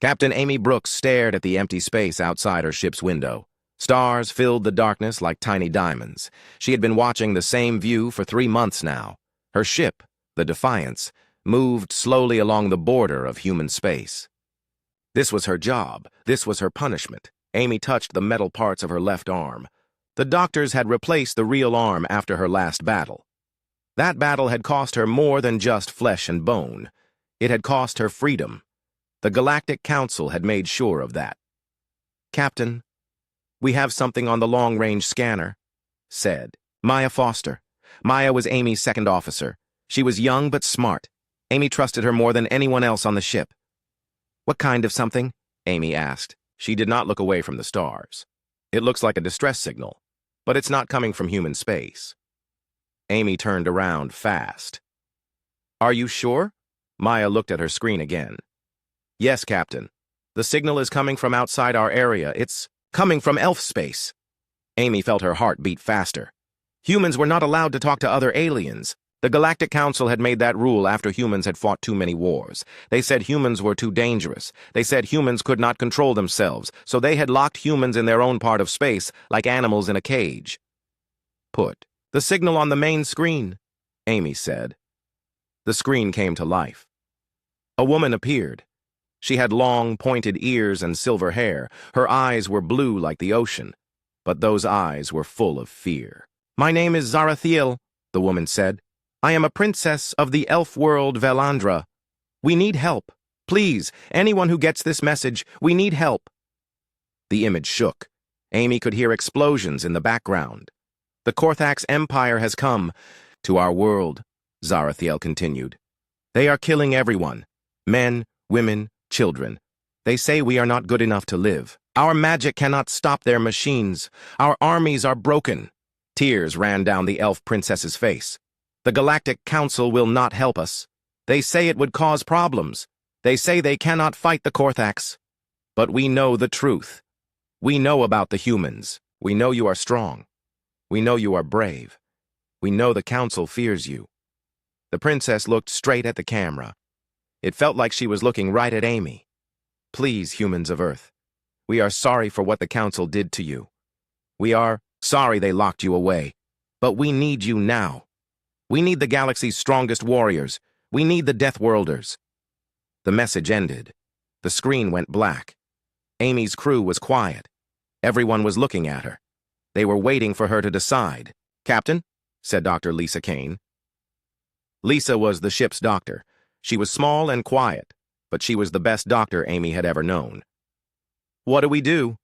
Captain Amy Brooks stared at the empty space outside her ship's window. Stars filled the darkness like tiny diamonds. She had been watching the same view for 3 months now. Her ship, the Defiance, moved slowly along the border of human space. This was her job. This was her punishment. Amy touched the metal parts of her left arm. The doctors had replaced the real arm after her last battle. That battle had cost her more than just flesh and bone. It had cost her freedom. The Galactic Council had made sure of that. "Captain, we have something on the long-range scanner," said Maya Foster. Maya was Amy's second officer. She was young but smart. Amy trusted her more than anyone else on the ship. "What kind of something?" Amy asked. She did not look away from the stars. "It looks like a distress signal, but it's not coming from human space." Amy turned around fast. "Are you sure?" Maya looked at her screen again. "Yes, Captain. The signal is coming from outside our area. It's coming from elf space." Amy felt her heart beat faster. Humans were not allowed to talk to other aliens. The Galactic Council had made that rule after humans had fought too many wars. They said humans were too dangerous. They said humans could not control themselves, so they had locked humans in their own part of space, like animals in a cage. "Put the signal on the main screen," Amy said. The screen came to life. A woman appeared. She had long, pointed ears and silver hair. Her eyes were blue like the ocean, but those eyes were full of fear. "My name is Zarathiel," the woman said. "I am a princess of the elf world Velandra. We need help. Please, anyone who gets this message, we need help." The image shook. Amy could hear explosions in the background. "The Korthax Empire has come to our world," Zarathiel continued. "They are killing everyone. Men, women, children. They say we are not good enough to live. Our magic cannot stop their machines. Our armies are broken." Tears ran down the elf princess's face. "The Galactic Council will not help us. They say it would cause problems. They say they cannot fight the Korthax. But we know the truth. We know about the humans. We know you are strong. We know you are brave. We know the Council fears you." The princess looked straight at the camera. It felt like she was looking right at Amy. "Please, humans of Earth, we are sorry for what the Council did to you. We are sorry they locked you away. But we need you now. We need the galaxy's strongest warriors. We need the Deathworlders." The message ended. The screen went black. Amy's crew was quiet. Everyone was looking at her. They were waiting for her to decide. "Captain," said Dr. Lisa Kane. Lisa was the ship's doctor. She was small and quiet, but she was the best doctor Amy had ever known. "What do we do?"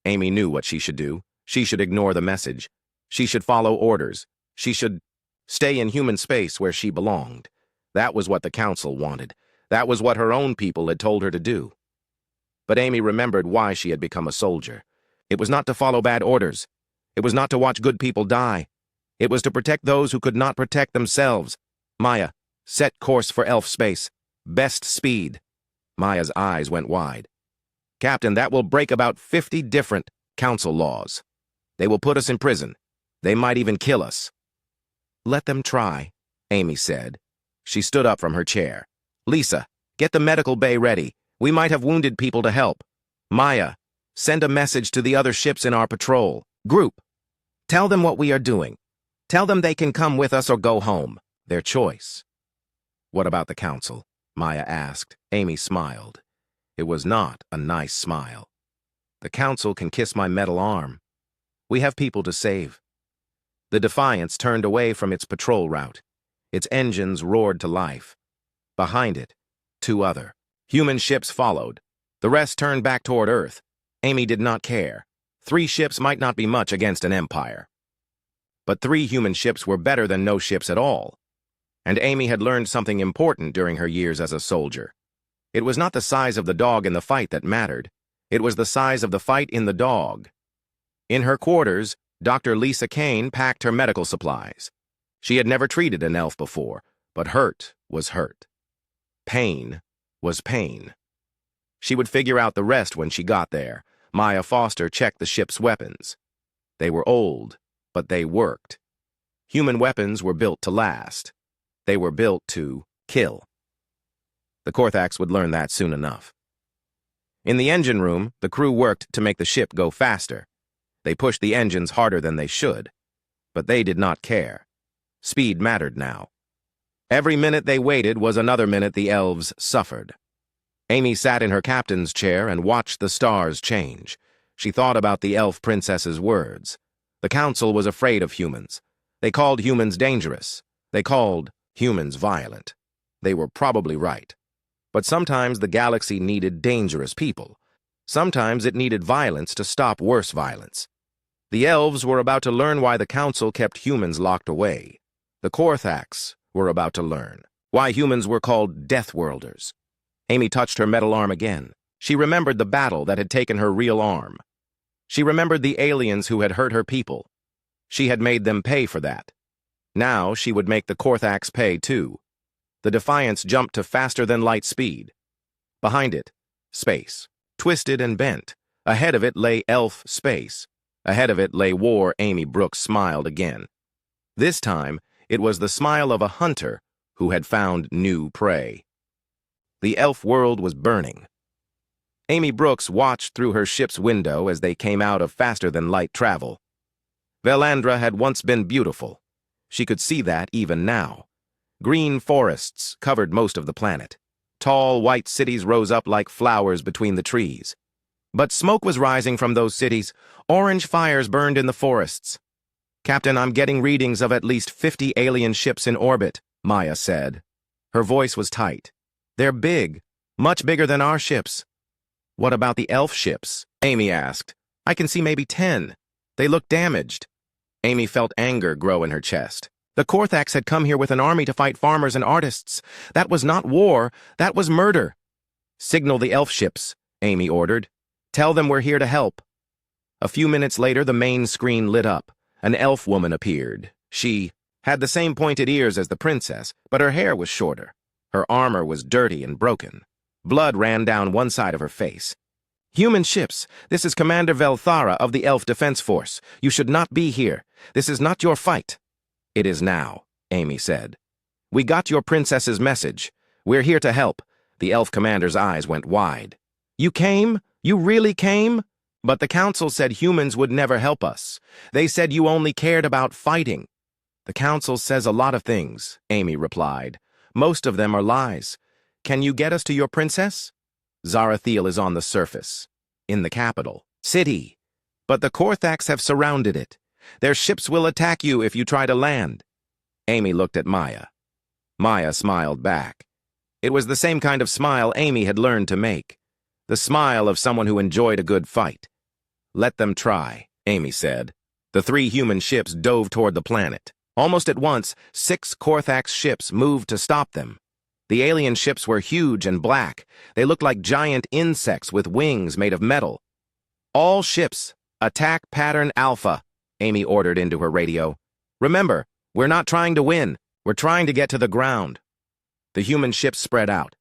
Amy knew what she should do. She should ignore the message. She should follow orders. She should stay in human space where she belonged. That was what the Council wanted. That was what her own people had told her to do. But Amy remembered why she had become a soldier. It was not to follow bad orders. It was not to watch good people die. It was to protect those who could not protect themselves. "Maya, set course for elf space. Best speed." Maya's eyes went wide. "Captain, that will break about 50 different Council laws. They will put us in prison. They might even kill us." "Let them try," Amy said. She stood up from her chair. "Lisa, get the medical bay ready. We might have wounded people to help. Maya, send a message to the other ships in our patrol. Group, tell them what we are doing. Tell them they can come with us or go home. Their choice." "What about the Council?" Maya asked. Amy smiled. It was not a nice smile. "The Council can kiss my metal arm. We have people to save." The Defiance turned away from its patrol route. Its engines roared to life. Behind it, 2 other human ships followed. The rest turned back toward Earth. Amy did not care. 3 ships might not be much against an empire. But 3 human ships were better than no ships at all. And Amy had learned something important during her years as a soldier. It was not the size of the dog in the fight that mattered. It was the size of the fight in the dog. In her quarters, Dr. Lisa Kane packed her medical supplies. She had never treated an elf before, but hurt was hurt. Pain was pain. She would figure out the rest when she got there. Maya Foster checked the ship's weapons. They were old, but they worked. Human weapons were built to last. They were built to kill. The Korthax would learn that soon enough. In the engine room, the crew worked to make the ship go faster. They pushed the engines harder than they should. But they did not care. Speed mattered now. Every minute they waited was another minute the elves suffered. Amy sat in her captain's chair and watched the stars change. She thought about the elf princess's words. The council was afraid of humans. They called humans dangerous. They called humans violent. They were probably right. But sometimes the galaxy needed dangerous people. Sometimes it needed violence to stop worse violence. The elves were about to learn why the council kept humans locked away. The Korthax were about to learn why humans were called Deathworlders. Amy touched her metal arm again. She remembered the battle that had taken her real arm. She remembered the aliens who had hurt her people. She had made them pay for that. Now she would make the Korthax pay too. The Defiance jumped to faster-than-light speed. Behind it, space, twisted and bent. Ahead of it lay elf space. Ahead of it lay war. Amy Brooks smiled again. This time, it was the smile of a hunter who had found new prey. The elf world was burning. Amy Brooks watched through her ship's window as they came out of faster-than-light travel. Velandra had once been beautiful. She could see that even now. Green forests covered most of the planet. Tall, white cities rose up like flowers between the trees. But smoke was rising from those cities. Orange fires burned in the forests. "Captain, I'm getting readings of at least 50 alien ships in orbit," Maya said. Her voice was tight. "They're big, much bigger than our ships." "What about the elf ships?" Amy asked. "I can see maybe 10. They look damaged." Amy felt anger grow in her chest. The Korthax had come here with an army to fight farmers and artists. That was not war, that was murder. "Signal the elf ships," Amy ordered. "Tell them we're here to help." A few minutes later, the main screen lit up. An elf woman appeared. She had the same pointed ears as the princess, but her hair was shorter. Her armor was dirty and broken. Blood ran down one side of her face. "Human ships, this is Commander Velthara of the Elf Defense Force. You should not be here. This is not your fight." "It is now," Amy said. "We got your princess's message. We're here to help." The elf commander's eyes went wide. "You came? You really came? But the council said humans would never help us. They said you only cared about fighting." "The council says a lot of things," Amy replied. "Most of them are lies. Can you get us to your princess?" "Zarathiel is on the surface, in the capital city. But the Korthax have surrounded it. Their ships will attack you if you try to land." Amy looked at Maya. Maya smiled back. It was the same kind of smile Amy had learned to make. The smile of someone who enjoyed a good fight. "Let them try," Amy said. The 3 human ships dove toward the planet. Almost at once, 6 Korthax ships moved to stop them. The alien ships were huge and black. They looked like giant insects with wings made of metal. "All ships, attack pattern Alpha," Amy ordered into her radio. "Remember, we're not trying to win. We're trying to get to the ground." The human ships spread out.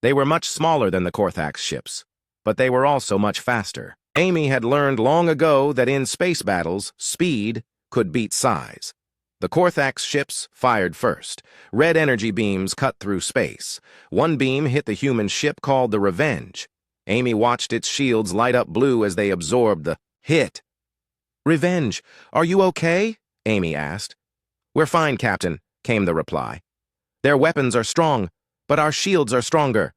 They were much smaller than the Korthax ships, but they were also much faster. Amy had learned long ago that in space battles, speed could beat size. The Korthax ships fired first. Red energy beams cut through space. One beam hit the human ship called the Revenge. Amy watched its shields light up blue as they absorbed the hit. "Revenge, are you okay?" Amy asked. "We're fine, Captain," came the reply. "Their weapons are strong, but our shields are stronger."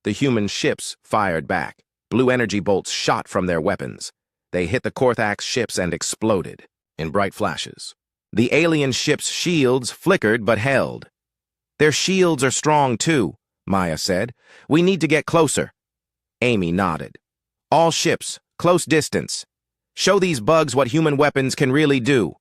The human ships fired back. Blue energy bolts shot from their weapons. They hit the Korthax ships and exploded in bright flashes. The alien ships' shields flickered but held. "Their shields are strong too," Maya said. "We need to get closer." Amy nodded. "All ships, close distance. Show these bugs what human weapons can really do."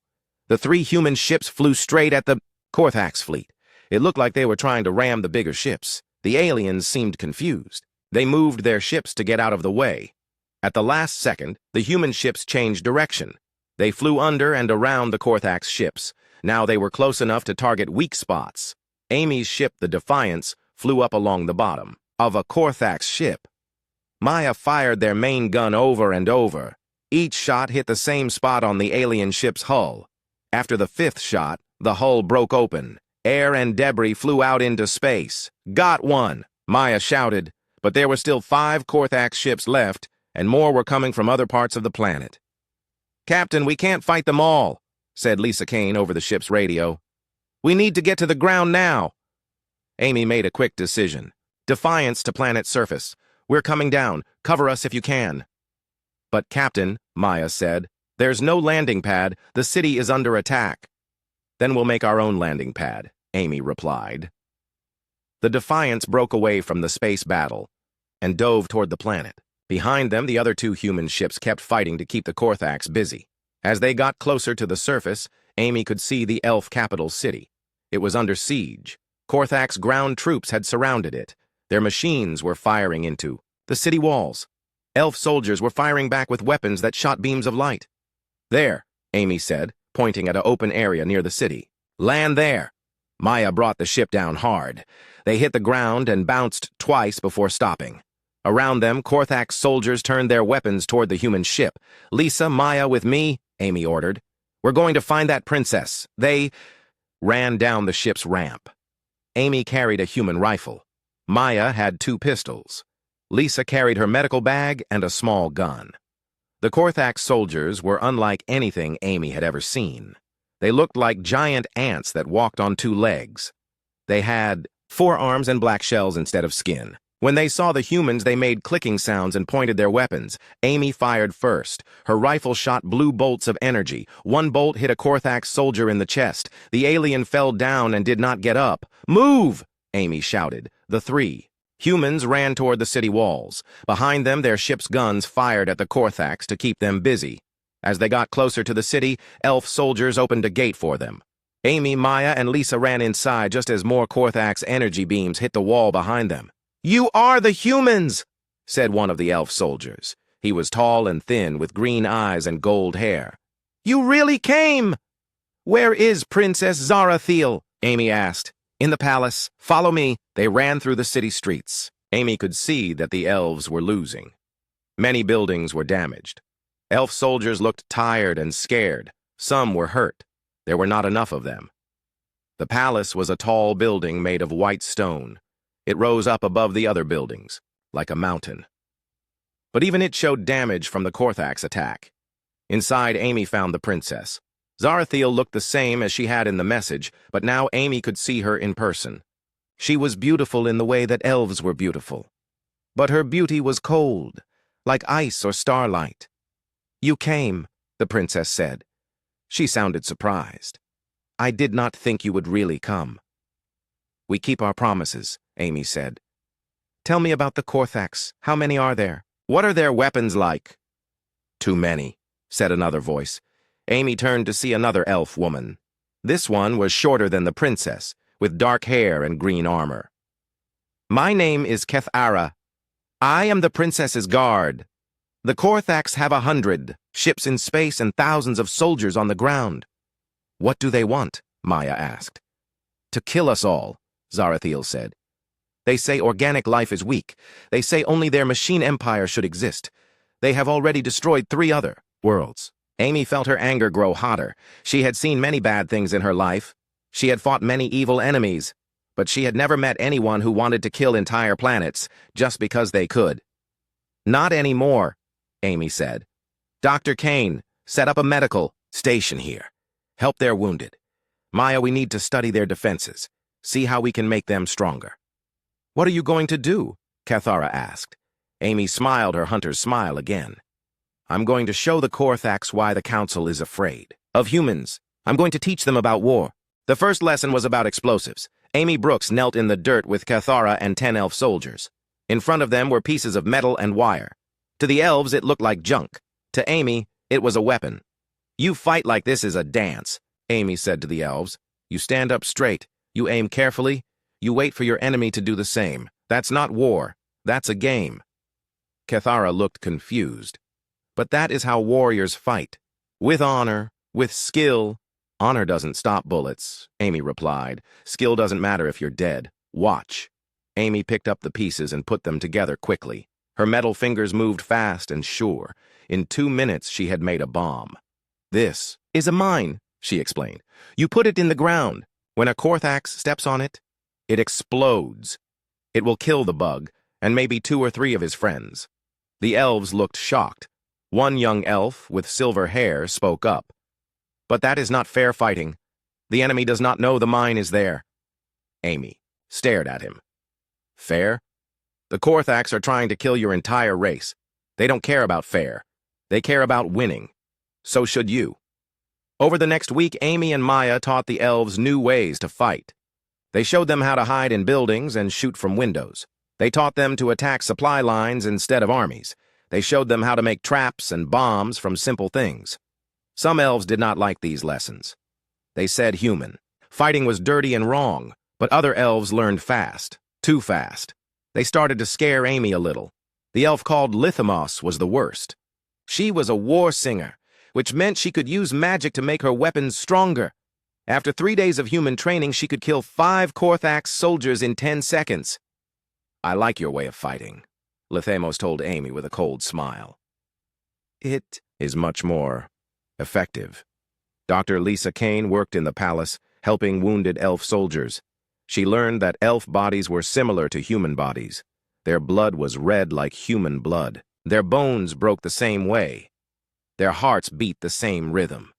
The 3 human ships flew straight at the Korthax fleet. It looked like they were trying to ram the bigger ships. The aliens seemed confused. They moved their ships to get out of the way. At the last second, the human ships changed direction. They flew under and around the Korthax ships. Now they were close enough to target weak spots. Amy's ship, the Defiance, flew up along the bottom of a Korthax ship. Maya fired their main gun over and over. Each shot hit the same spot on the alien ship's hull. After the 5th shot, the hull broke open. Air and debris flew out into space. "Got one!" Maya shouted, But there were still 5 Korthax ships left, and more were coming from other parts of the planet. "Captain, we can't fight them all," said Lisa Kane over the ship's radio. "We need to get to the ground now." Amy made a quick decision. "Defiance to planet surface. We're coming down. Cover us if you can." "But Captain," Maya said, "there's no landing pad. The city is under attack." "Then we'll make our own landing pad," Amy replied. The Defiance broke away from the space battle and dove toward the planet. Behind them, the other 2 human ships kept fighting to keep the Korthax busy. As they got closer to the surface, Amy could see the elf capital city. It was under siege. Korthax ground troops had surrounded it. Their machines were firing into the city walls. Elf soldiers were firing back with weapons that shot beams of light. "There," Amy said, pointing at an open area near the city. "Land there." Maya brought the ship down hard. They hit the ground and bounced twice before stopping. Around them, Korthax soldiers turned their weapons toward the human ship. "Lisa, Maya, with me," Amy ordered. "We're going to find that princess." They ran down the ship's ramp. Amy carried a human rifle. Maya had 2 pistols. Lisa carried her medical bag and a small gun. The Korthax soldiers were unlike anything Amy had ever seen. They looked like giant ants that walked on 2 legs. They had 4 arms and black shells instead of skin. When they saw the humans, they made clicking sounds and pointed their weapons. Amy fired first. Her rifle shot blue bolts of energy. 1 bolt hit a Korthax soldier in the chest. The alien fell down and did not get up. "Move!" Amy shouted. The 3 humans ran toward the city walls. Behind them, their ship's guns fired at the Korthax to keep them busy. As they got closer to the city, elf soldiers opened a gate for them. Amy, Maya, and Lisa ran inside just as more Korthax energy beams hit the wall behind them. "You are the humans," said one of the elf soldiers. He was tall and thin, with green eyes and gold hair. "You really came!" "Where is Princess Zarathiel?" Amy asked. "In the palace. Follow me." They ran through the city streets. Amy could see that the elves were losing. Many buildings were damaged. Elf soldiers looked tired and scared. Some were hurt. There were not enough of them. The palace was a tall building made of white stone. It rose up above the other buildings, like a mountain. But even it showed damage from the Korthax attack. Inside, Amy found the princess. Zarathiel looked the same as she had in the message, but now Amy could see her in person. She was beautiful in the way that elves were beautiful. But her beauty was cold, like ice or starlight. "You came," the princess said. She sounded surprised. "I did not think you would really come." "We keep our promises," Amy said. "Tell me about the Korthax. How many are there? What are their weapons like?" "Too many," said another voice. Amy turned to see another elf woman. This one was shorter than the princess, with dark hair and green armor. "My name is Kethara. I am the princess's guard. The Korthax have 100 ships in space and thousands of soldiers on the ground." "What do they want?" Maya asked. "To kill us all," Zarathiel said. "They say organic life is weak. They say only their machine empire should exist. They have already destroyed 3 other worlds." Amy felt her anger grow hotter. She had seen many bad things in her life. She had fought many evil enemies, but she had never met anyone who wanted to kill entire planets just because they could. "Not anymore," Amy said. "Dr. Kane, set up a medical station here. Help their wounded. Maya, we need to study their defenses. See how we can make them stronger." "What are you going to do?" Kethara asked. Amy smiled her hunter's smile again. "I'm going to show the Korthax why the Council is afraid of humans. I'm going to teach them about war." The first lesson was about explosives. Amy Brooks knelt in the dirt with Kethara and 10 elf soldiers. In front of them were pieces of metal and wire. To the elves, it looked like junk. To Amy, it was a weapon. "You fight like this is a dance," Amy said to the elves. "You stand up straight. You aim carefully. You wait for your enemy to do the same. That's not war. That's a game." Kethara looked confused. "But that is how warriors fight. With honor, with skill." "Honor doesn't stop bullets," Amy replied. "Skill doesn't matter if you're dead. Watch." Amy picked up the pieces and put them together quickly. Her metal fingers moved fast and sure. In 2 minutes, she had made a bomb. "This is a mine," she explained. "You put it in the ground. When a Korthax steps on it, it explodes. It will kill the bug, and maybe 2 or 3 of his friends. The elves looked shocked. One young elf with silver hair spoke up. "But that is not fair fighting. The enemy does not know the mine is there." Amy stared at him. "Fair? The Korthax are trying to kill your entire race. They don't care about fair. They care about winning. So should you." Over the next week, Amy and Maya taught the elves new ways to fight. They showed them how to hide in buildings and shoot from windows. They taught them to attack supply lines instead of armies. They showed them how to make traps and bombs from simple things. Some elves did not like these lessons. They said human. Fighting was dirty and wrong, but other elves learned fast, too fast. They started to scare Amy a little. The elf called Lithamos was the worst. She was a war singer, which meant she could use magic to make her weapons stronger. After 3 days of human training, she could kill 5 Korthax soldiers in 10 seconds. "I like your way of fighting," Lithamos told Amy with a cold smile. "It is much more effective." Dr. Lisa Kane worked in the palace, helping wounded elf soldiers. She learned that elf bodies were similar to human bodies. Their blood was red like human blood. Their bones broke the same way. Their hearts beat the same rhythm.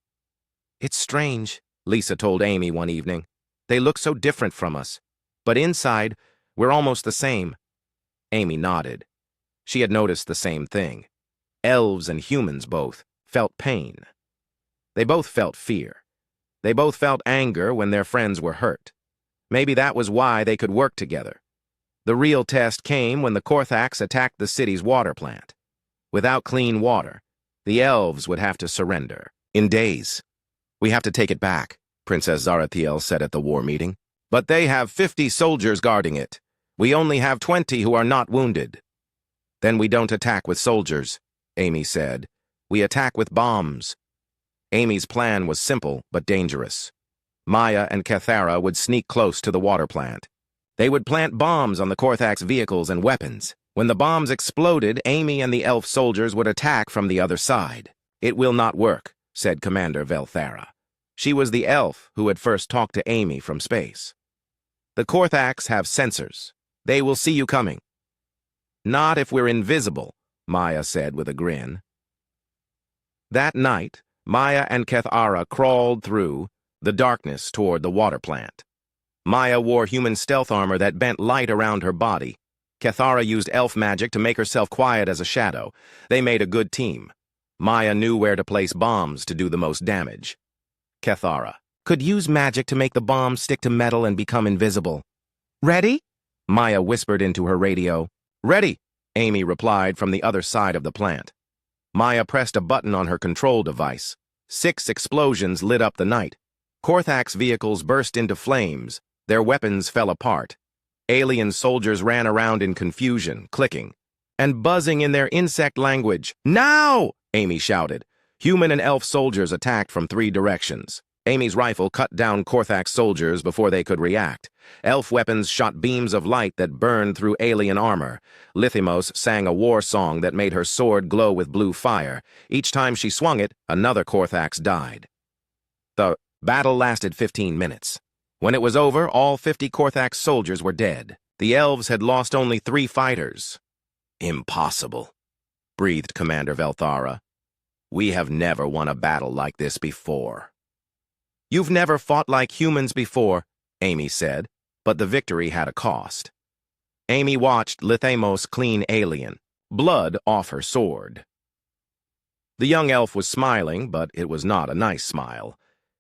"It's strange," Lisa told Amy one evening. "They look so different from us. But inside, we're almost the same." Amy nodded. She had noticed the same thing. Elves and humans both felt pain. They both felt fear. They both felt anger when their friends were hurt. Maybe that was why they could work together. The real test came when the Korthax attacked the city's water plant. Without clean water, the elves would have to surrender. "In days. We have to take it back," Princess Zarathiel said at the war meeting. "But they have 50 soldiers guarding it. We only have 20 who are not wounded." "Then we don't attack with soldiers," Amy said. "We attack with bombs." Amy's plan was simple but dangerous. Maya and Cathara would sneak close to the water plant. They would plant bombs on the Korthax vehicles and weapons. When the bombs exploded, Amy and the elf soldiers would attack from the other side. "It will not work," said Commander Velthara. She was the elf who had first talked to Amy from space. "The Korthax have sensors. They will see you coming." "Not if we're invisible," Maya said with a grin. That night, Maya and Cathara crawled through the darkness toward the water plant. Maya wore human stealth armor that bent light around her body. Cathara used elf magic to make herself quiet as a shadow. They made a good team. Maya knew where to place bombs to do the most damage. Cathara could use magic to make the bombs stick to metal and become invisible. "Ready?" Maya whispered into her radio. "Ready," Amy replied from the other side of the plant. Maya pressed a button on her control device. 6 explosions lit up the night. Korthax vehicles burst into flames. Their weapons fell apart. Alien soldiers ran around in confusion, clicking and buzzing in their insect language. "Now!" Amy shouted. Human and elf soldiers attacked from 3 directions. Amy's rifle cut down Korthax soldiers before they could react. Elf weapons shot beams of light that burned through alien armor. Lithamos sang a war song that made her sword glow with blue fire. Each time she swung it, another Korthax died. The battle lasted 15 minutes. When it was over, all 50 Korthax soldiers were dead. The elves had lost only 3 fighters. "Impossible," breathed Commander Velthara. "We have never won a battle like this before." "You've never fought like humans before," Amy said, but the victory had a cost. Amy watched Lithamos clean alien, blood off her sword. The young elf was smiling, but it was not a nice smile.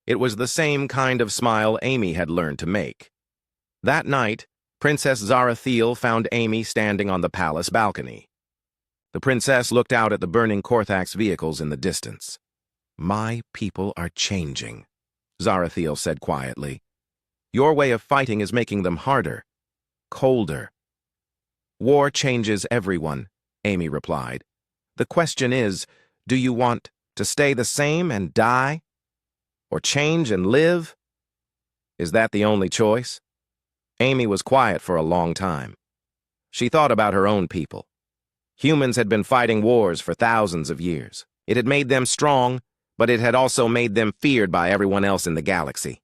It was the same kind of smile Amy had learned to make. That night, Princess Zarathiel found Amy standing on the palace balcony. The princess looked out at the burning Korthax vehicles in the distance. "My people are changing," Zarathiel said quietly. "Your way of fighting is making them harder, colder." "War changes everyone," Amy replied. "The question is, do you want to stay the same and die? Or change and live? Is that the only choice?" Amy was quiet for a long time. She thought about her own people. Humans had been fighting wars for thousands of years. It had made them strong, but it had also made them feared by everyone else in the galaxy.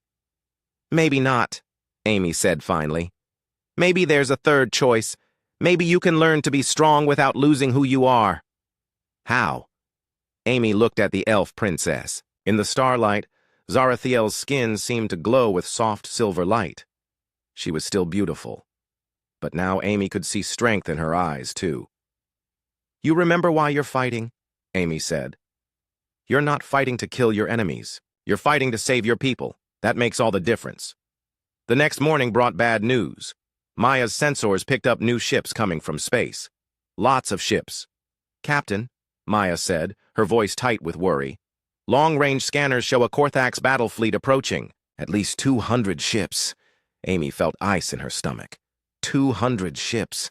"Maybe not," Amy said finally. "Maybe there's a third choice. Maybe you can learn to be strong without losing who you are. How? Amy looked at the elf princess. In the starlight, Zarathiel's skin seemed to glow with soft silver light. She was still beautiful. But now Amy could see strength in her eyes, too. You remember why you're fighting? Amy said. You're not fighting to kill your enemies. You're fighting to save your people. That makes all the difference. The next morning brought bad news. Maya's sensors picked up new ships coming from space. Lots of ships. Captain, Maya said, her voice tight with worry. Long-range scanners show a Korthax battle fleet approaching. At least 200 ships. Amy felt ice in her stomach. 200 ships.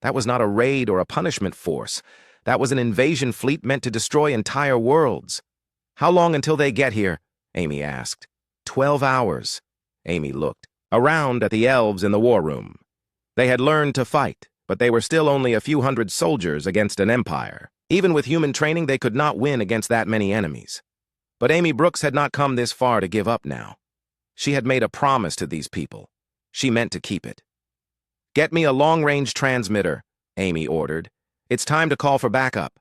That was not a raid or a punishment force. That was an invasion fleet meant to destroy entire worlds. How long until they get here? Amy asked. 12 hours. Amy looked around at the elves in the war room. They had learned to fight, but they were still only a few hundred soldiers against an empire. Even with human training, they could not win against that many enemies. But Amy Brooks had not come this far to give up now. She had made a promise to these people. She meant to keep it. Get me a long-range transmitter, Amy ordered. It's time to call for backup.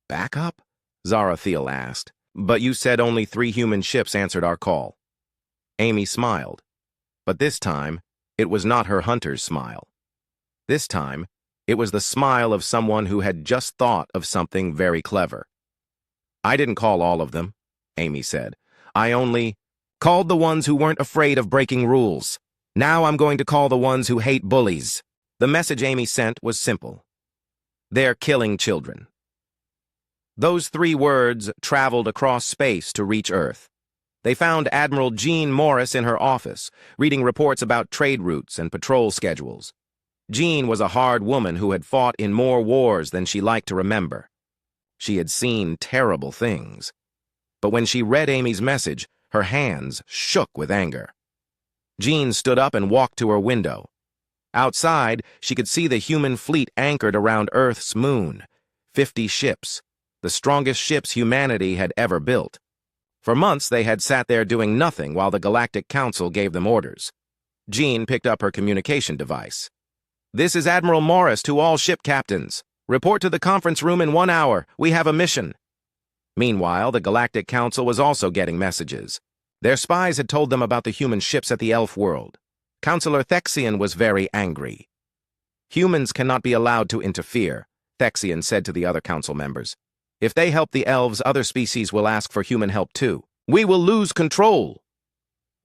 Backup? Zarathiel asked. But you said only 3 human ships answered our call. Amy smiled. But this time, it was not her hunter's smile. This time, it was the smile of someone who had just thought of something very clever. I didn't call all of them, Amy said. I only called the ones who weren't afraid of breaking rules. Now I'm going to call the ones who hate bullies. The message Amy sent was simple. They're killing children. Those 3 words traveled across space to reach Earth. They found Admiral Jean Morris in her office, reading reports about trade routes and patrol schedules. Jean was a hard woman who had fought in more wars than she liked to remember. She had seen terrible things. But when she read Amy's message, her hands shook with anger. Jean stood up and walked to her window. Outside, she could see the human fleet anchored around Earth's moon. 50 ships, the strongest ships humanity had ever built. For months, they had sat there doing nothing while the Galactic Council gave them orders. Jean picked up her communication device. This is Admiral Morris to all ship captains. Report to the conference room in 1 hour. We have a mission. Meanwhile, the Galactic Council was also getting messages. Their spies had told them about the human ships at the elf world. Councillor Thexian was very angry. Humans cannot be allowed to interfere, Thexian said to the other council members. If they help the elves, other species will ask for human help too. We will lose control.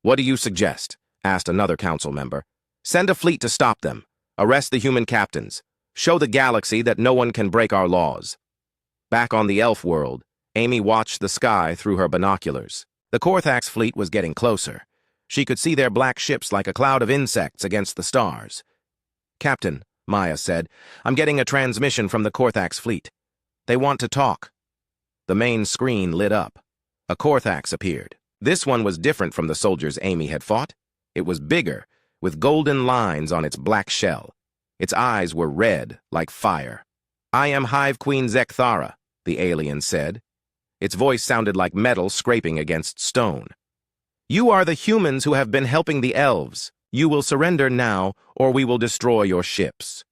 What do you suggest? Asked another council member. Send a fleet to stop them. Arrest the human captains. Show the galaxy that no one can break our laws. Back on the elf world, Amy watched the sky through her binoculars. The Korthax fleet was getting closer. She could see their black ships like a cloud of insects against the stars. Captain, Maya said, I'm getting a transmission from the Korthax fleet. They want to talk. The main screen lit up. A Korthax appeared. This one was different from the soldiers Amy had fought. It was bigger, with golden lines on its black shell. Its eyes were red, like fire. I am Hive Queen Zekthara, the alien said. Its voice sounded like metal scraping against stone. You are the humans who have been helping the elves. You will surrender now, or we will destroy your ships.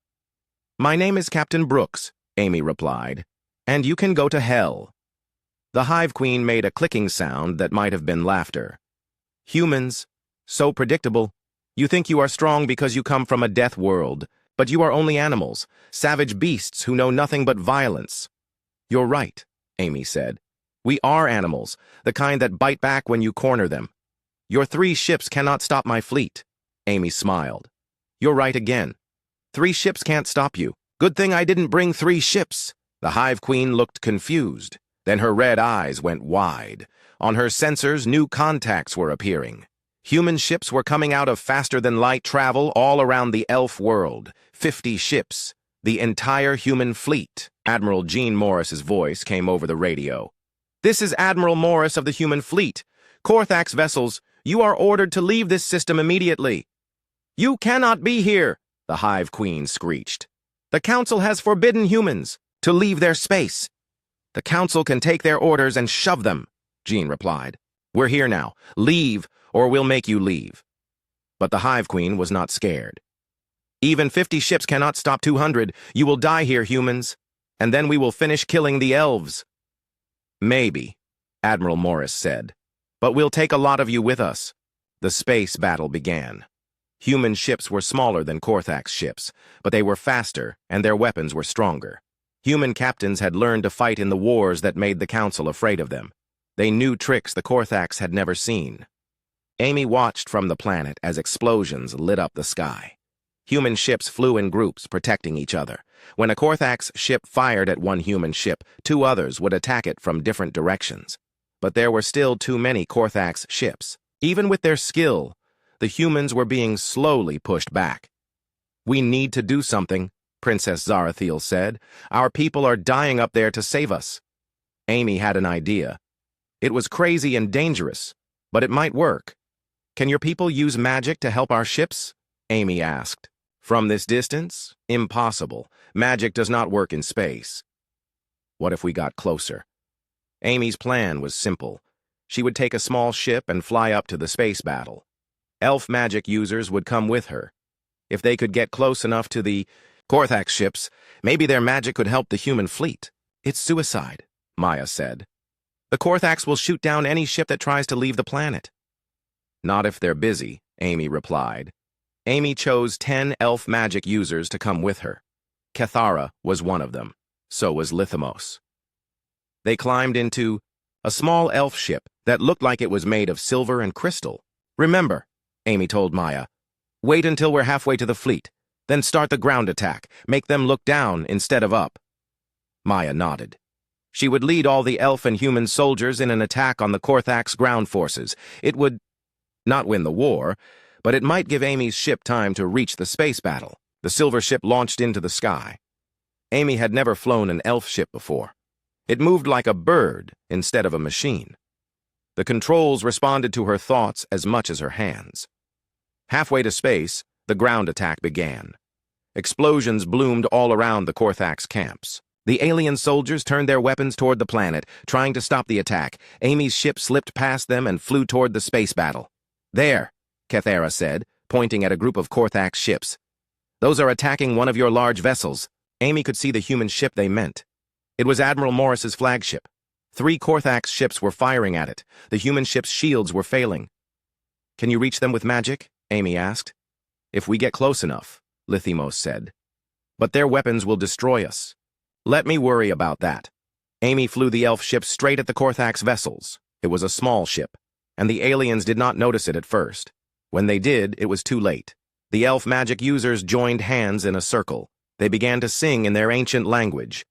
My name is Captain Brooks, Amy replied, and you can go to hell. The Hive Queen made a clicking sound that might have been laughter. Humans, so predictable. You think you are strong because you come from a death world, but you are only animals, savage beasts who know nothing but violence. You're right, Amy said. We are animals, the kind that bite back when you corner them. Your 3 ships cannot stop my fleet. Amy smiled. You're right again. 3 ships can't stop you. Good thing I didn't bring 3 ships. The Hive Queen looked confused. Then her red eyes went wide. On her sensors, new contacts were appearing. Human ships were coming out of faster-than-light travel all around the elf world. 50 ships. The entire human fleet. Admiral Jean Morris's voice came over the radio. This is Admiral Morris of the human fleet. Korthax vessels, you are ordered to leave this system immediately. You cannot be here, the Hive Queen screeched. The Council has forbidden humans to leave their space. The Council can take their orders and shove them, Jean replied. We're here now. Leave, or we'll make you leave. But the Hive Queen was not scared. Even 50 ships cannot stop 200. You will die here, humans. And then we will finish killing the elves. Maybe, Admiral Morris said. But we'll take a lot of you with us. The space battle began. Human ships were smaller than Korthax ships, but they were faster and their weapons were stronger. Human captains had learned to fight in the wars that made the Council afraid of them. They knew tricks the Korthax had never seen. Amy watched from the planet as explosions lit up the sky. Human ships flew in groups, protecting each other. When a Korthax ship fired at one human ship, 2 others would attack it from different directions. But there were still too many Korthax ships. Even with their skill, the humans were being slowly pushed back. "We need to do something," Princess Zarathiel said. "Our people are dying up there to save us." Amy had an idea. It was crazy and dangerous, but it might work. "Can your people use magic to help our ships?" Amy asked. "From this distance? Impossible. Magic does not work in space." "What if we got closer?" Amy's plan was simple. She would take a small ship and fly up to the space battle. Elf magic users would come with her. If they could get close enough to the Korthax ships, maybe their magic could help the human fleet. "It's suicide," Maya said. "The Korthax will shoot down any ship that tries to leave the planet." "Not if they're busy," Amy replied. Amy chose 10 elf magic users to come with her. Cathara was one of them. So was Lithimos. They climbed into a small elf ship that looked like it was made of silver and crystal. "Remember," Amy told Maya, "wait until we're halfway to the fleet. Then start the ground attack. Make them look down instead of up." Maya nodded. She would lead all the elf and human soldiers in an attack on the Korthax ground forces. It would not win the war, but it might give Amy's ship time to reach the space battle. The silver ship launched into the sky. Amy had never flown an elf ship before. It moved like a bird instead of a machine. The controls responded to her thoughts as much as her hands. Halfway to space, the ground attack began. Explosions bloomed all around the Korthax camps. The alien soldiers turned their weapons toward the planet, trying to stop the attack. Amy's ship slipped past them and flew toward the space battle. "There," Cathara said, pointing at a group of Korthax ships. "Those are attacking one of your large vessels." Amy could see the human ship they meant. It was Admiral Morris's flagship. 3 Korthax ships were firing at it. The human ship's shields were failing. "Can you reach them with magic?" Amy asked. "If we get close enough," Lithimos said. "But their weapons will destroy us." "Let me worry about that." Amy flew the elf ship straight at the Korthax vessels. It was a small ship, and the aliens did not notice it at first. When they did, it was too late. The elf magic users joined hands in a circle. They began to sing in their ancient language.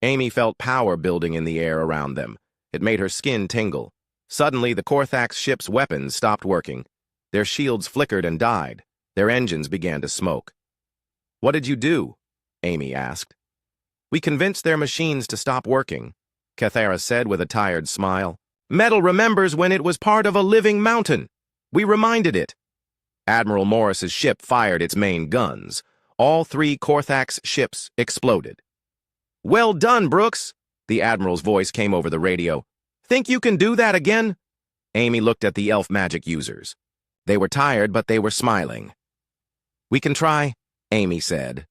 Amy felt power building in the air around them. It made her skin tingle. Suddenly, the Korthax ship's weapons stopped working. Their shields flickered and died. Their engines began to smoke. "What did you do?" Amy asked. "We convinced their machines to stop working," Cathara said with a tired smile. "Metal remembers when it was part of a living mountain. We reminded it." Admiral Morris's ship fired its main guns. All 3 Korthax ships exploded. "Well done, Brooks," the Admiral's voice came over the radio. "Think you can do that again?" Amy looked at the elf magic users. They were tired, but they were smiling. "We can try," Amy said.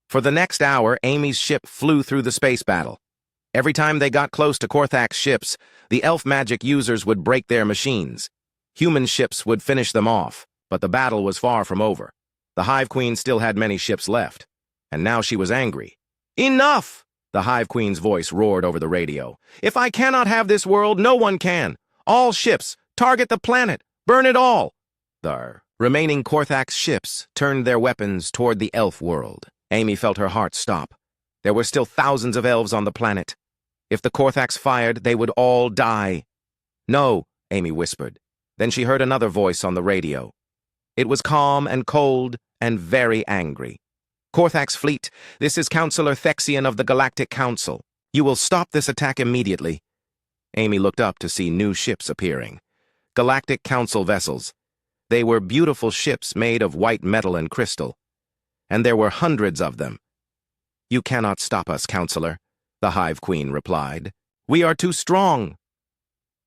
For the next hour, Amy's ship flew through the space battle. Every time they got close to Korthax ships, the elf magic users would break their machines. Human ships would finish them off, but the battle was far from over. The Hive Queen still had many ships left, and now she was angry. "Enough!" The Hive Queen's voice roared over the radio. "If I cannot have this world, no one can. All ships, target the planet, burn it all." The remaining Korthax ships turned their weapons toward the elf world. Amy felt her heart stop. There were still thousands of elves on the planet. If the Korthax fired, they would all die. "No," Amy whispered. Then she heard another voice on the radio. It was calm and cold and very angry. "Korthax fleet, this is Counselor Thexian of the Galactic Council. You will stop this attack immediately." Amy looked up to see new ships appearing. Galactic Council vessels. They were beautiful ships made of white metal and crystal. And there were hundreds of them. "You cannot stop us, Counselor," the Hive Queen replied. "We are too strong."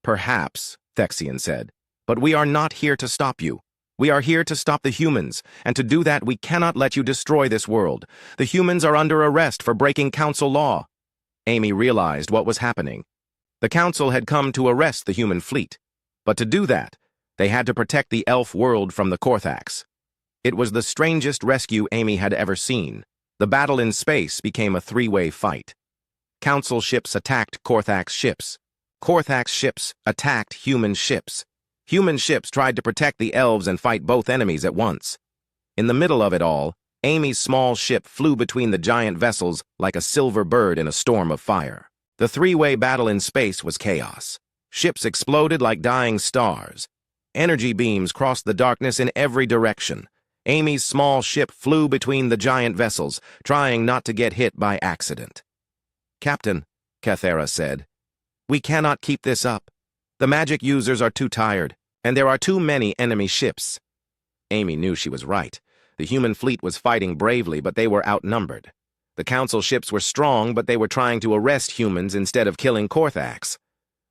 "Perhaps," Thexian said, "but we are not here to stop you. We are here to stop the humans, and to do that we cannot let you destroy this world. The humans are under arrest for breaking council law." Amy realized what was happening. The council had come to arrest the human fleet, but to do that, they had to protect the elf world from the Korthax. It was the strangest rescue Amy had ever seen. The battle in space became a three-way fight. Council ships attacked Korthax ships. Korthax ships attacked human ships. Human ships tried to protect the elves and fight both enemies at once. In the middle of it all, Amy's small ship flew between the giant vessels like a silver bird in a storm of fire. The three-way battle in space was chaos. Ships exploded like dying stars. Energy beams crossed the darkness in every direction. Amy's small ship flew between the giant vessels, trying not to get hit by accident. "Captain," Kathera said, "we cannot keep this up. The magic users are too tired, and there are too many enemy ships." Amy knew she was right. The human fleet was fighting bravely, but they were outnumbered. The council ships were strong, but they were trying to arrest humans instead of killing Korthax.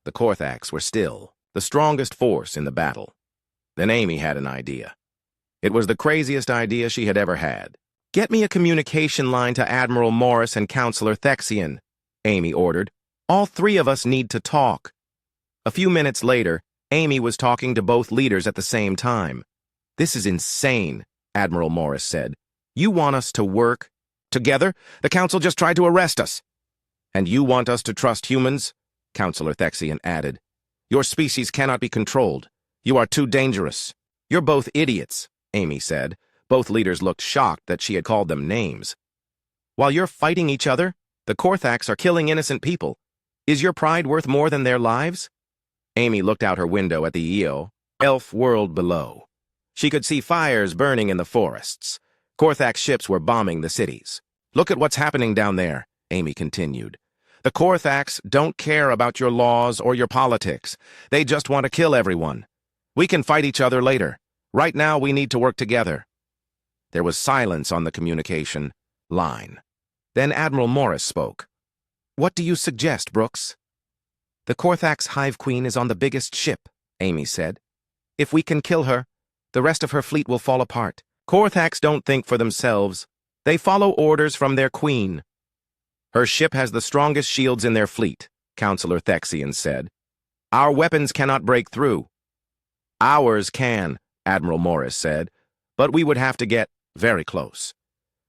The Korthax were still the strongest force in the battle. Then Amy had an idea. It was the craziest idea she had ever had. "Get me a communication line to Admiral Morris and Counselor Thexian," Amy ordered. "All three of us need to talk." A few minutes later, Amy was talking to both leaders at the same time. "This is insane," Admiral Morris said. "You want us to work together? The Council just tried to arrest us." "And you want us to trust humans?" Counselor Thexian added. "Your species cannot be controlled. You are too dangerous." "You're both idiots," Amy said. Both leaders looked shocked that she had called them names. "While you're fighting each other, the Korthax are killing innocent people. Is your pride worth more than their lives?" Amy looked out her window at the elf world below. She could see fires burning in the forests. Korthax ships were bombing the cities. "Look at what's happening down there," Amy continued. "The Korthax don't care about your laws or your politics. They just want to kill everyone. We can fight each other later. Right now, we need to work together." There was silence on the communication line. Then Admiral Morris spoke. "What do you suggest, Brooks?" "The Korthax Hive Queen is on the biggest ship," Amy said. "If we can kill her, the rest of her fleet will fall apart. Korthax don't think for themselves. They follow orders from their queen." "Her ship has the strongest shields in their fleet," Counselor Thexian said. "Our weapons cannot break through." "Ours can," Admiral Morris said, "but we would have to get very close.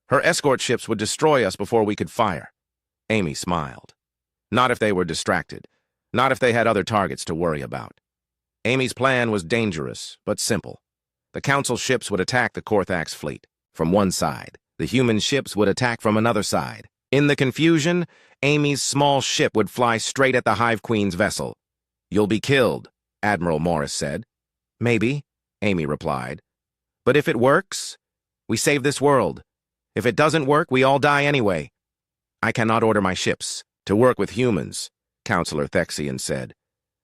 Her escort ships would destroy us before we could fire." Amy smiled. Not if they were distracted. Not if they had other targets to worry about. Amy's plan was dangerous, but simple. The Council ships would attack the Korthax fleet from one side. The human ships would attack from another side. In the confusion, Amy's small ship would fly straight at the Hive Queen's vessel. "You'll be killed," Admiral Morris said. "Maybe," Amy replied. "But if it works, we save this world. If it doesn't work, we all die anyway." "I cannot order my ships to work with humans," Counselor Thexian said.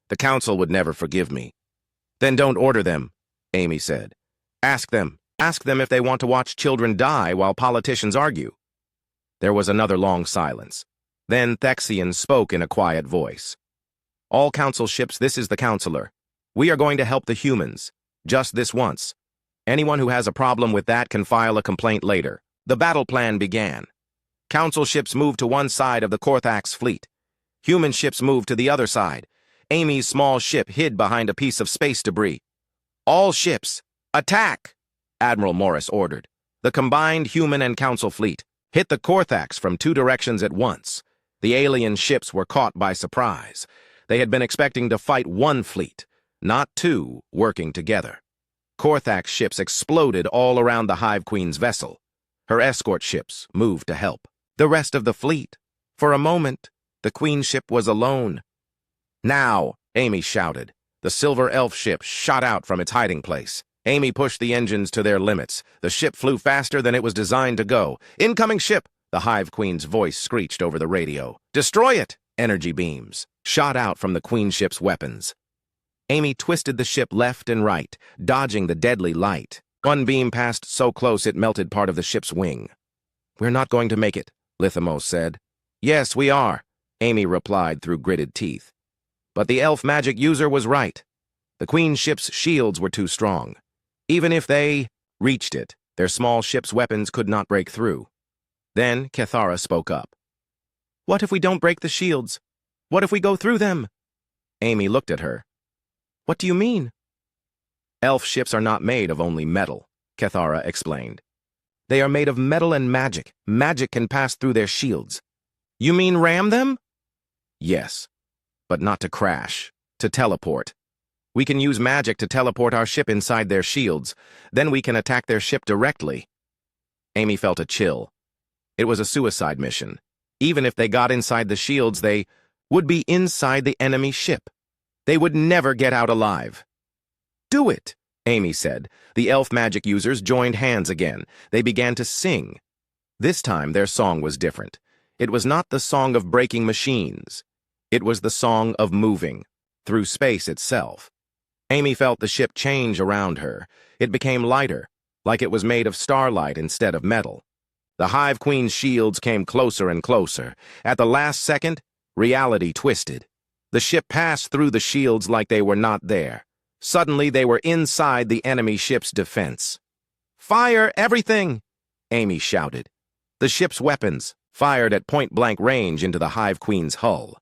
"The Council would never forgive me." "Then don't order them," Amy said. Ask them if they want to watch children die while politicians argue." There was another long silence. Then Thexian spoke in a quiet voice. "All Council ships, this is the Counselor. We are going to help the humans. Just this once. Anyone who has a problem with that can file a complaint later." The battle plan began. Council ships moved to one side of the Korthax fleet. Human ships moved to the other side. Amy's small ship hid behind a piece of space debris. "All ships, attack!" Admiral Morris ordered. The combined human and Council fleet hit the Korthax from two directions at once. The alien ships were caught by surprise. They had been expecting to fight one fleet, not two, working together. Korthax ships exploded all around the Hive Queen's vessel. Her escort ships moved to help. The rest of the fleet, for a moment, the Queen ship was alone. "Now!" Amy shouted. The silver elf ship shot out from its hiding place. Amy pushed the engines to their limits. The ship flew faster than it was designed to go. "Incoming ship!" The Hive Queen's voice screeched over the radio. "Destroy it!" Energy beams shot out from the Queen ship's weapons. Amy twisted the ship left and right, dodging the deadly light. One beam passed so close it melted part of the ship's wing. "We're not going to make it," Lithamos said. "Yes, we are," Amy replied through gritted teeth. But the elf magic user was right. The Queen ship's shields were too strong. Even if they reached it, their small ship's weapons could not break through. Then Cathara spoke up. "What if we don't break the shields? What if we go through them?" Amy looked at her. "What do you mean?" "Elf ships are not made of only metal," Cathara explained. "They are made of metal and magic. Magic can pass through their shields." "You mean ram them?" "Yes, but not to crash, to teleport. We can use magic to teleport our ship inside their shields. Then we can attack their ship directly." Amy felt a chill. It was a suicide mission. Even if they got inside the shields, they would be inside the enemy ship. They would never get out alive. "Do it," Amy said. The elf magic users joined hands again. They began to sing. This time their song was different. It was not the song of breaking machines. It was the song of moving through space itself. Amy felt the ship change around her. It became lighter, like it was made of starlight instead of metal. The Hive Queen's shields came closer and closer. At the last second, reality twisted. The ship passed through the shields like they were not there. Suddenly, they were inside the enemy ship's defense. "Fire everything!" Amy shouted. The ship's weapons fired at point-blank range into the Hive Queen's hull.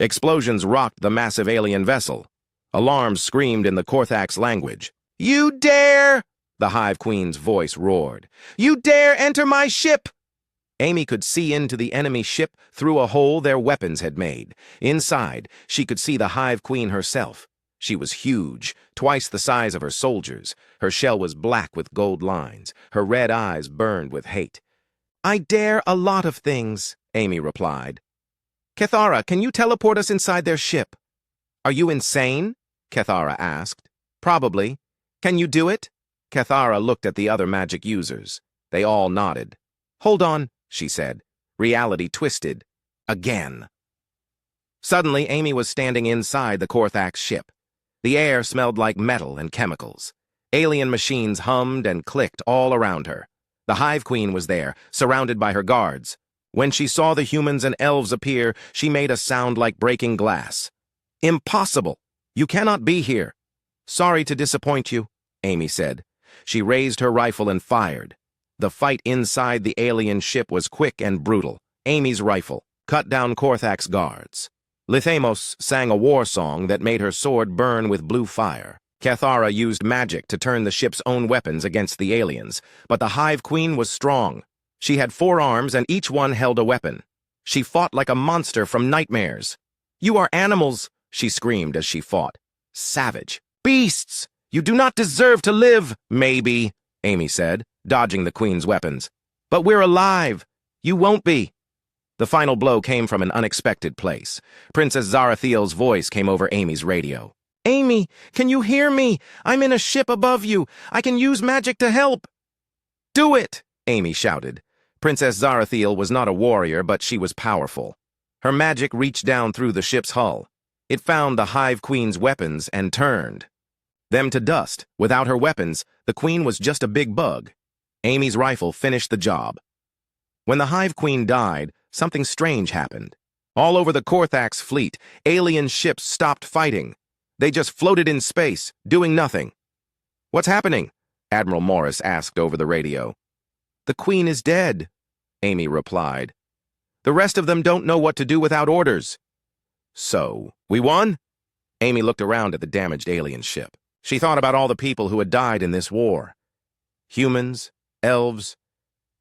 Explosions rocked the massive alien vessel. Alarms screamed in the Korthax language. "You dare!" the Hive Queen's voice roared. "You dare enter my ship!" Amy could see into the enemy ship through a hole their weapons had made. Inside, she could see the Hive Queen herself. She was huge, twice the size of her soldiers. Her shell was black with gold lines. Her red eyes burned with hate. "I dare a lot of things," Amy replied. "Cathara, can you teleport us inside their ship?" "Are you insane?" Cathara asked. "Probably. Can you do it?" Cathara looked at the other magic users. They all nodded. "Hold on," she said. Reality twisted. Again. Suddenly, Amy was standing inside the Korthax ship. The air smelled like metal and chemicals. Alien machines hummed and clicked all around her. The Hive Queen was there, surrounded by her guards. When she saw the humans and elves appear, she made a sound like breaking glass. "Impossible! You cannot be here." "Sorry to disappoint you," Amy said. She raised her rifle and fired. The fight inside the alien ship was quick and brutal. Amy's rifle cut down Korthax guards. Lithamos sang a war song that made her sword burn with blue fire. Cathara used magic to turn the ship's own weapons against the aliens, but the Hive Queen was strong. She had 4 arms and each one held a weapon. She fought like a monster from nightmares. "You are animals," she screamed as she fought. "Savage. Beasts! You do not deserve to live." "Maybe," Amy said, dodging the Queen's weapons. "But we're alive. You won't be." The final blow came from an unexpected place. Princess Zarathiel's voice came over Amy's radio. "Amy, can you hear me? I'm in a ship above you. I can use magic to help." "Do it!" Amy shouted. Princess Zarathiel was not a warrior, but she was powerful. Her magic reached down through the ship's hull. It found the Hive Queen's weapons and turned them to dust. Without her weapons, the Queen was just a big bug. Amy's rifle finished the job. When the Hive Queen died, something strange happened. All over the Korthax fleet, alien ships stopped fighting. They just floated in space, doing nothing. "What's happening?" Admiral Morris asked over the radio. "The Queen is dead," Amy replied. "The rest of them don't know what to do without orders." "So, we won?" Amy looked around at the damaged alien ship. She thought about all the people who had died in this war. Humans, elves,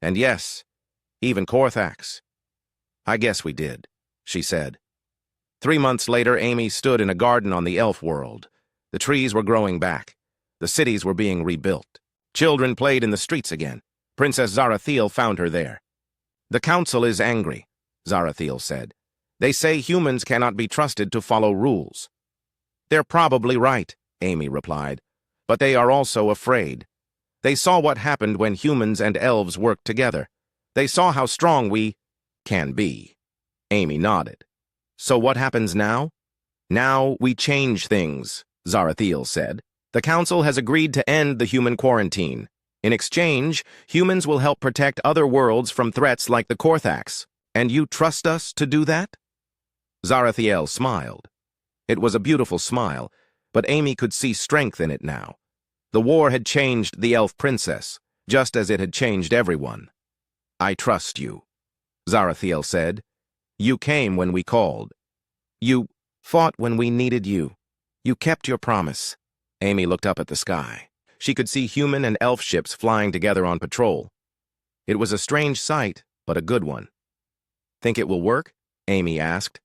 and yes, even Korthax. "I guess we did," she said. 3 months later, Amy stood in a garden on the elf world. The trees were growing back. The cities were being rebuilt. Children played in the streets again. Princess Zarathiel found her there. "The council is angry," Zarathiel said. "They say humans cannot be trusted to follow rules." "They're probably right," Amy replied. "But they are also afraid. They saw what happened when humans and elves worked together. They saw how strong we can be." Amy nodded. "So what happens now?" "Now we change things," Zarathiel said. "The council has agreed to end the human quarantine. In exchange, humans will help protect other worlds from threats like the Korthax. And you trust us to do that?" Zarathiel smiled. It was a beautiful smile, but Amy could see strength in it now. The war had changed the elf princess, just as it had changed everyone. "I trust you," Zarathiel said. "You came when we called. You fought when we needed you. You kept your promise." Amy looked up at the sky. She could see human and elf ships flying together on patrol. It was a strange sight, but a good one. "Think it will work?" Amy asked.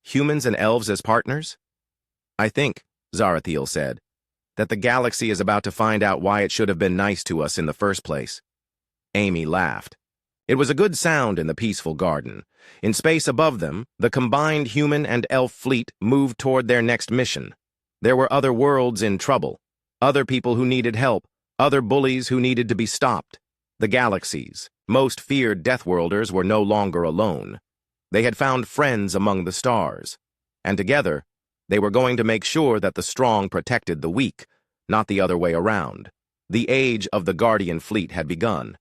"Humans and elves as partners?" "I think," Zarathiel said, "that the galaxy is about to find out why it should have been nice to us in the first place." Amy laughed. It was a good sound in the peaceful garden. In space above them, the combined human and elf fleet moved toward their next mission. There were other worlds in trouble, other people who needed help, other bullies who needed to be stopped. The galaxy's most feared Deathworlders were no longer alone. They had found friends among the stars, and together, they were going to make sure that the strong protected the weak, not the other way around. The age of the Guardian fleet had begun.